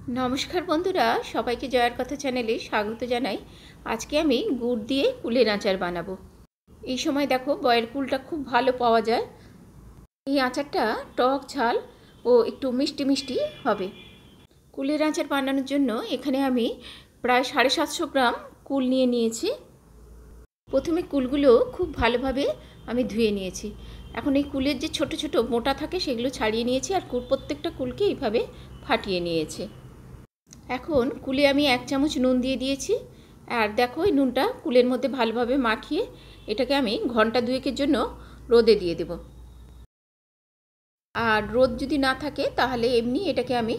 নমস্কার বন্ধুরা, সবাইকে জয়ার কথা চ্যানেলে স্বাগত জানাই। আজকে আমি গুড় দিয়ে কুলের আচার বানাবো। এই সময় দেখো বয়ের কুলটা খুব ভালো পাওয়া যায়। এই আচারটা টক ঝাল ও একটু মিষ্টি মিষ্টি হবে। কুলের আচার বানানোর জন্য এখানে আমি প্রায় 750 গ্রাম কুল নিয়েছি। প্রথমে কুলগুলো খুব ভালোভাবে আমি ধুয়ে নিয়েছি। এখন এই কুলের যে ছোট ছোট মোটা থাকে সেগুলো ছাড়িয়ে নিয়েছি, আর প্রত্যেকটা কুলকে এইভাবে ফাটিয়ে নিয়েছি। এখন কুলে আমি 1 চামচ নুন দিয়ে দিয়েছি। আর দেখো এই নুনটা কুলের মধ্যে ভালোভাবে মাখিয়ে এটাকে আমি ঘন্টা 2-এর জন্য রোদে দিয়ে দেব। আর রোদ যদি না থাকে তাহলে এমনি এটাকে আমি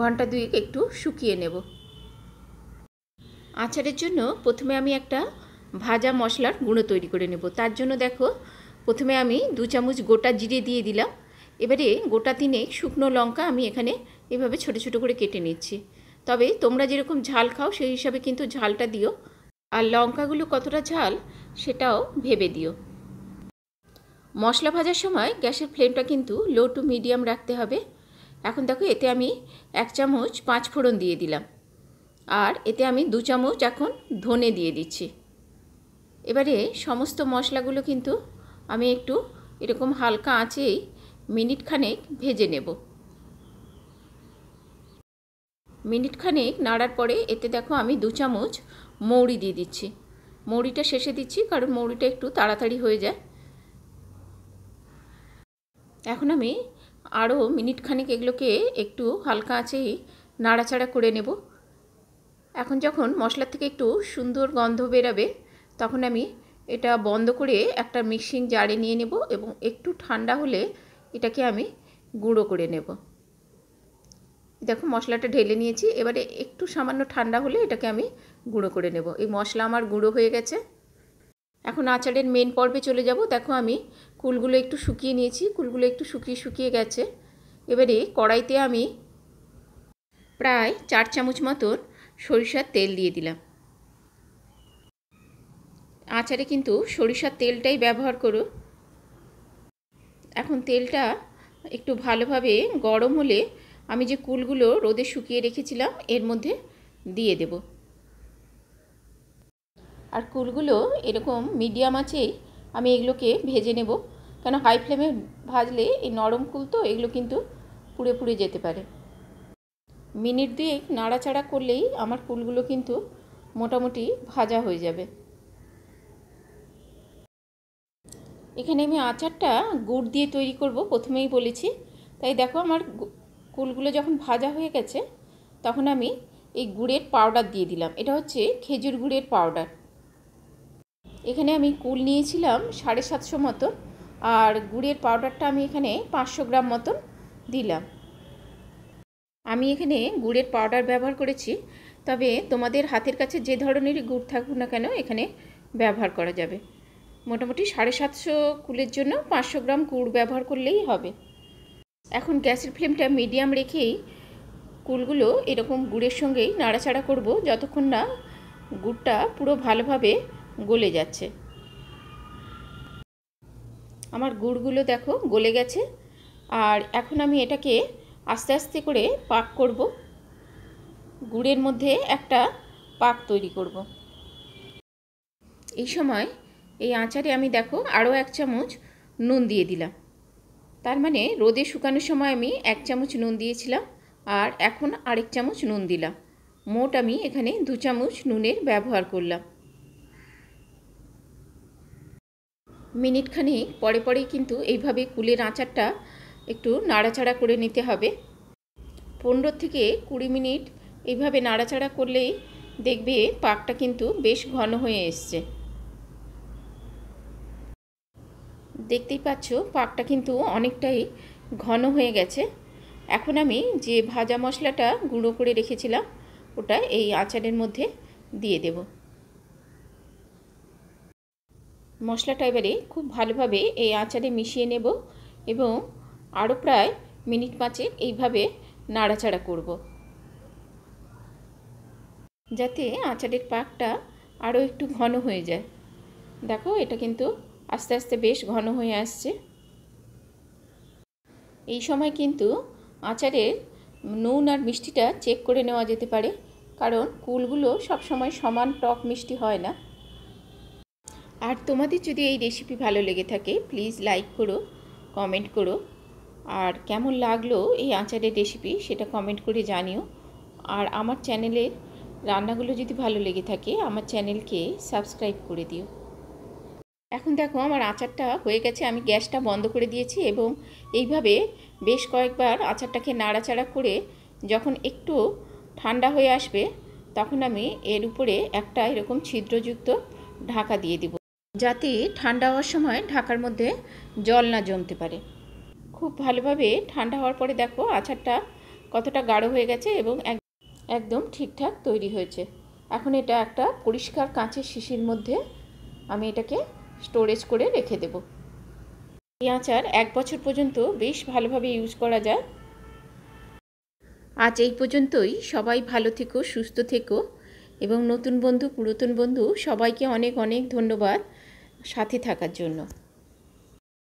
ঘন্টা 2 একটু শুকিয়ে নেব। আচারের জন্য প্রথমে আমি একটা ভাজা মশলার গুঁড়ো তৈরি করে নেব। তার জন্য দেখো প্রথমে আমি 2 চামচ গোটা জিরে দিয়ে দিলাম। এবারে গোটা 3 শুকনো লঙ্কা আমি এখানে এভাবে ছোট ছোট করে কেটে নিচ্ছি। তবে তোমরা যেরকম ঝাল খাও সেই হিসাবে কিন্তু ঝালটা দিও, আর লঙ্কাগুলো কতটা ঝাল সেটাও ভেবে দিও। মশলা ভাজার সময় গ্যাসের ফ্লেমটা কিন্তু লো টু মিডিয়াম রাখতে হবে। এখন দেখো এতে আমি 1 চামচ 5 ফোড়ন দিয়ে দিলাম, আর এতে আমি 2 চামচ এখন ধনে দিয়ে দিচ্ছি। এবারে সমস্ত মশলাগুলো কিন্তু আমি একটু এরকম হালকা আঁচেই মিনিট খানেক ভেজে নেব। মিনিট খানেক নাড়ার পরে এতে দেখো আমি 2 চামচ মৌরি দিয়ে দিচ্ছি। মৌরিটা শেষে দিচ্ছি কারণ মৌরিটা একটু তাড়াতাড়ি হয়ে যায়। এখন আমি আরও মিনিট খানেক এগুলোকে একটু হালকা আঁচেই নাড়াচাড়া করে নেব। এখন যখন মশলা থেকে একটু সুন্দর গন্ধ বেরাবে তখন আমি এটা বন্ধ করে একটা মিক্সিং জারে নিয়ে নেব, এবং একটু ঠান্ডা হলে এটাকে আমি গুঁড়ো করে নেব। দেখো মশলাটা ঢেলে নিয়েছি, এবারে একটু সামান্য ঠান্ডা হলে এটাকে আমি গুঁড়ো করে নেব। এই মশলা আমার গুঁড়ো হয়ে গেছে। এখন আচারের মেন পর্বে চলে যাব। দেখো আমি কুলগুলো একটু শুকিয়ে নিয়েছি, কুলগুলো একটু শুকিয়ে গেছে। এবারে কড়াইতে আমি প্রায় 4 চামচ মতন সরিষার তেল দিয়ে দিলাম। আচারে কিন্তু সরিষার তেলটাই ব্যবহার করো। এখন তেলটা একটু ভালোভাবে গরম হলে আমি যে কুলগুলো রোদে শুকিয়ে রেখেছিলাম এর মধ্যে দিয়ে দেব। আর কুলগুলো এরকম মিডিয়াম আঁচেই আমি এগুলোকে ভেজে নেব, কেন হাই ফ্লেমে ভাজলে এই নরম কুল তো এগুলো কিন্তু পুড়ে পুড়ে যেতে পারে। মিনিট 2 নাড়াচাড়া করলেই আমার কুলগুলো কিন্তু মোটামুটি ভাজা হয়ে যাবে। এখানে আমি আচারটা গুড় দিয়ে তৈরি করব, প্রথমেই বলেছি। তাই দেখো আমার কুলগুলো যখন ভাজা হয়ে গেছে তখন আমি এই গুড়ের পাউডার দিয়ে দিলাম। এটা হচ্ছে খেজুর গুড়ের পাউডার। এখানে আমি কুল নিয়েছিলাম 750 মতন, আর গুড়ের পাউডারটা আমি এখানে 500 গ্রাম মতন দিলাম। আমি এখানে গুড়ের পাউডার ব্যবহার করেছি, তবে তোমাদের হাতের কাছে যে ধরনেরই গুড় থাকুক না কেন এখানে ব্যবহার করা যাবে। মোটামুটি 750 কুলের জন্য 500 গ্রাম গুড় ব্যবহার করলেই হবে। এখন গ্যাসের ফ্লেমটা মিডিয়াম রেখেই কুলগুলো এরকম গুড়ের সঙ্গেই নাড়াচাড়া করব যতক্ষণ না গুড়টা পুরো ভালোভাবে গলে যাচ্ছে। আমার গুড়গুলো দেখো গলে গেছে, আর এখন আমি এটাকে আস্তে আস্তে করে পাক করব। গুড়ের মধ্যে একটা পাক তৈরি করব। এই সময় এই আচারে আমি দেখো আরও 1 চামচ নুন দিয়ে দিলাম। তার মানে রোদে শুকানোর সময় আমি 1 চামচ নুন দিয়েছিলাম, আর এখন আরেক চামচ নুন দিলাম। মোট আমি এখানে 2 চামচ নুনের ব্যবহার করলাম। মিনিট খানেক পরে পরেই কিন্তু এইভাবে কুলের আচারটা একটু নাড়াচাড়া করে নিতে হবে। 15 থেকে 20 মিনিট এইভাবে নাড়াচাড়া করলেই দেখবে পাকটা কিন্তু বেশ ঘন হয়ে এসছে। দেখতেই পাচ্ছ পাকটা কিন্তু অনেকটাই ঘন হয়ে গেছে। এখন আমি যে ভাজা মশলাটা গুঁড়ো করে রেখেছিলাম ওটা এই আচারের মধ্যে দিয়ে দেব। মশলাটা এবারে খুব ভালোভাবে এই আচারে মিশিয়ে নেব, এবং আরও প্রায় মিনিট 5 এইভাবে নাড়াচাড়া করব, যাতে আচারের পাকটা আরও একটু ঘন হয়ে যায়। দেখো এটা কিন্তু আস্তে আস্তে বেশ ঘন হয়ে আসছে। এই সময় কিন্তু আচারের নুন আর মিষ্টিটা চেক করে নেওয়া যেতে পারে, কারণ কুলগুলো সবসময় সমান টক মিষ্টি হয় না। আর তোমাদের যদি এই রেসিপি ভালো লেগে থাকে প্লিজ লাইক করো, কমেন্ট করো, আর কেমন লাগলো এই আচারের রেসিপি সেটা কমেন্ট করে জানিও। আর আমার চ্যানেলের রান্নাগুলো যদি ভালো লেগে থাকে আমার চ্যানেলকে সাবস্ক্রাইব করে দিও। এখন দেখো আমার আচারটা হয়ে গেছে, আমি গ্যাসটা বন্ধ করে দিয়েছি এবং এইভাবে বেশ কয়েকবার আচারটাকে নাড়াচাড়া করে যখন একটু ঠান্ডা হয়ে আসবে তখন আমি এর উপরে একটা এরকম ছিদ্রযুক্ত ঢাকা দিয়ে দিব, যাতে ঠান্ডা হওয়ার সময় ঢাকার মধ্যে জল না জমতে পারে। খুব ভালোভাবে ঠান্ডা হওয়ার পরে দেখো আচারটা কতটা গাঢ় হয়ে গেছে এবং একদম ঠিকঠাক তৈরি হয়েছে। এখন এটা একটা পরিষ্কার কাঁচের শিশির মধ্যে আমি এটাকে স্টোরেজ করে রেখে দেব। এই আচার 1 বছর পর্যন্ত বেশ ভালোভাবে ইউজ করা যায়। আজ এই পর্যন্তই। সবাই ভালো থেকো, সুস্থ থেকো এবং নতুন বন্ধু পুরাতন বন্ধু সবাইকে অনেক অনেক ধন্যবাদ সাথে থাকার জন্য।